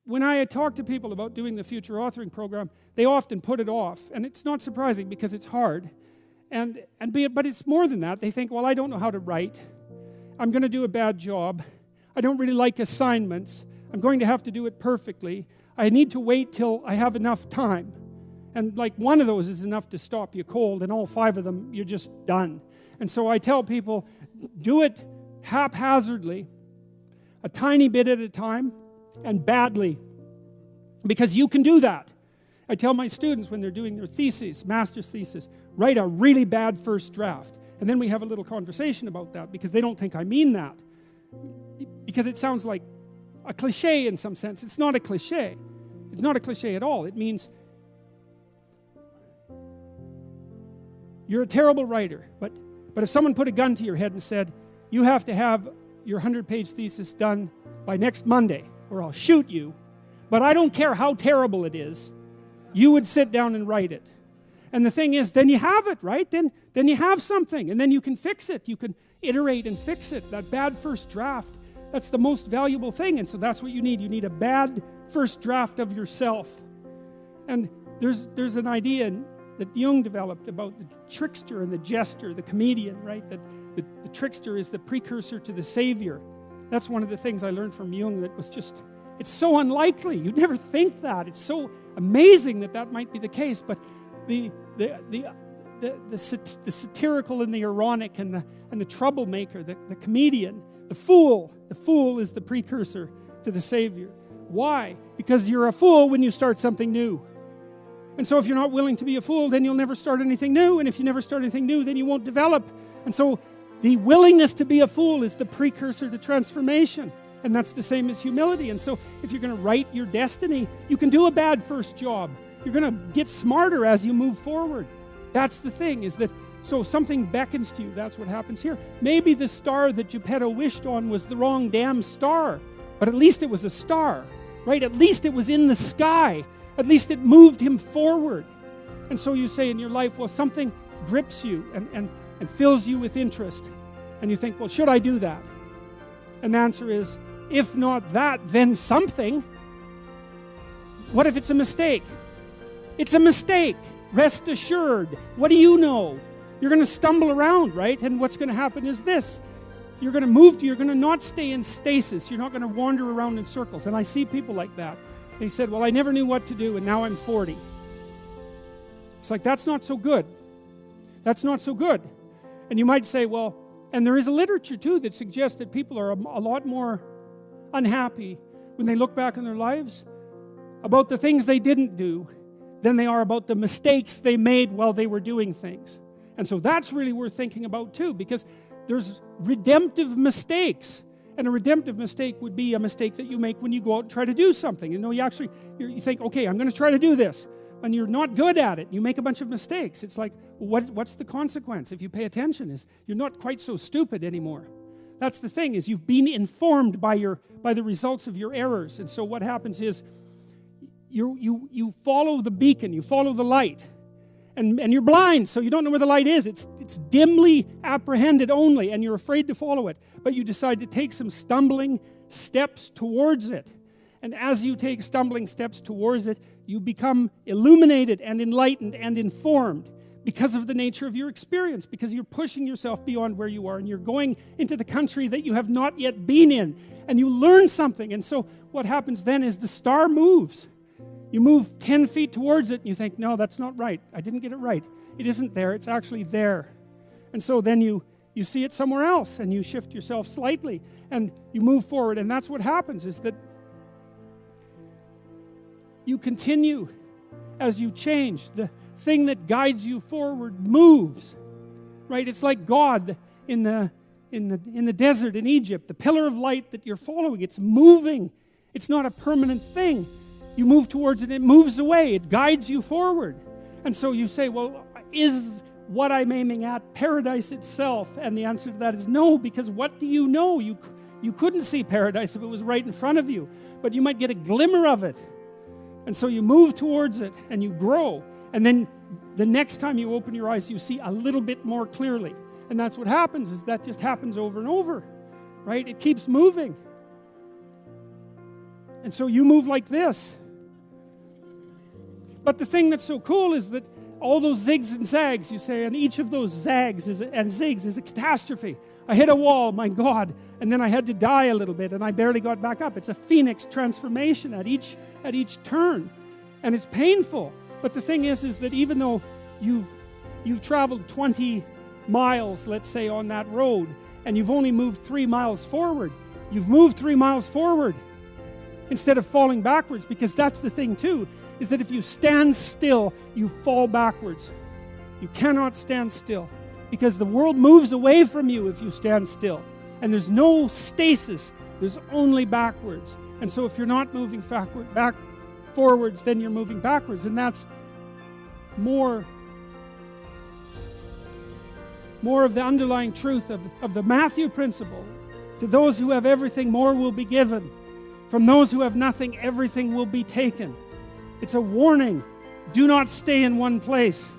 when I talk to people about doing the future authoring program, they often put it off. And it's not surprising because it's hard. But it's more than that. They think, well, I don't know how to write. I'm going to do a bad job. I don't really like assignments. I'm going to have to do it perfectly. I need to wait till I have enough time. And like one of those is enough to stop you cold, and all 5 of them, you're just done. And so I tell people, do it haphazardly, a tiny bit at a time, and badly. Because you can do that. I tell my students when they're doing their theses, master's thesis, write a really bad first draft. And then we have a little conversation about that, because they don't think I mean that. Because it sounds like a cliche in some sense. It's not a cliche. It's not a cliche at all. It means you're a terrible writer, but if someone put a gun to your head and said, you have to have your 100-page thesis done by next Monday, or I'll shoot you, but I don't care how terrible it is, you would sit down and write it. And the thing is, then you have it, right? Then you have something, and then you can fix it. You can iterate and fix it. That bad first draft, that's the most valuable thing, and so that's what you need. You need a bad first draft of yourself. And there's an idea that Jung developed about the trickster and the jester, the comedian, right? That the trickster is the precursor to the savior. That's one of the things I learned from Jung that was just, it's so unlikely. You'd never think that. It's so amazing that might be the case. But the satirical and the ironic and the troublemaker, the comedian, the fool is the precursor to the savior. Why? Because you're a fool when you start something new. And so if you're not willing to be a fool, then you'll never start anything new. And if you never start anything new, then you won't develop. And so the willingness to be a fool is the precursor to transformation. And that's the same as humility. And so if you're going to write your destiny, you can do a bad first job. You're going to get smarter as you move forward. That's the thing, is that so something beckons to you. That's what happens here. Maybe the star that Geppetto wished on was the wrong damn star. But at least it was a star, right? At least it was in the sky. At least it moved him forward. And so you say in your life, well, something grips you and fills you with interest. And you think, well, should I do that? And the answer is, if not that, then something. What if it's a mistake? It's a mistake. Rest assured. What do you know? You're going to stumble around, right? And what's going to happen is this. You're going to not stay in stasis. You're not going to wander around in circles. And I see people like that. They said, well, I never knew what to do, and now I'm 40. It's like, that's not so good. That's not so good. And you might say, well, and there is a literature, too, that suggests that people are a lot more unhappy when they look back on their lives about the things they didn't do than they are about the mistakes they made while they were doing things. And so that's really worth thinking about, too, because there's redemptive mistakes. And a redemptive mistake would be a mistake that you make when you go out and try to do something. You know, you think, okay, I'm going to try to do this. And you're not good at it. You make a bunch of mistakes. It's like, well, what's the consequence? If you pay attention, is you're not quite so stupid anymore. That's the thing, is you've been informed by the results of your errors. And so what happens is you follow the beacon, you follow the light. And you're blind, so you don't know where the light is. It's dimly apprehended only, and you're afraid to follow it. But you decide to take some stumbling steps towards it. And as you take stumbling steps towards it, you become illuminated and enlightened and informed because of the nature of your experience, because you're pushing yourself beyond where you are, and you're going into the country that you have not yet been in, and you learn something. And so what happens then is the star moves. You move 10 feet towards it, and you think, no, that's not right. I didn't get it right. It isn't there. It's actually there. And so then you see it somewhere else, and you shift yourself slightly, and you move forward. And that's what happens, is that you continue as you change. The thing that guides you forward moves, right? It's like God in the desert in Egypt, the pillar of light that you're following. It's moving. It's not a permanent thing. You move towards it, it moves away, it guides you forward. And so you say, well, is what I'm aiming at paradise itself? And the answer to that is no, because what do you know? You couldn't see paradise if it was right in front of you, but you might get a glimmer of it. And so you move towards it, and you grow. And then the next time you open your eyes, you see a little bit more clearly. And that's what happens, is that just happens over and over, right? It keeps moving. And so you move like this. But the thing that's so cool is that all those zigs and zags, you say, and each of those zags and zigs is a catastrophe. I hit a wall, my God, and then I had to die a little bit, and I barely got back up. It's a phoenix transformation at each turn, and it's painful. But the thing is that even though you've traveled 20 miles, let's say, on that road, and you've only moved 3 miles forward, you've moved 3 miles forward instead of falling backwards, because that's the thing too, is that if you stand still, you fall backwards. You cannot stand still, because the world moves away from you if you stand still. And there's no stasis, there's only backwards. And so if you're not moving forwards, then you're moving backwards. And that's more of the underlying truth of the Matthew principle. To those who have everything, more will be given. From those who have nothing, everything will be taken. It's a warning. Do not stay in one place.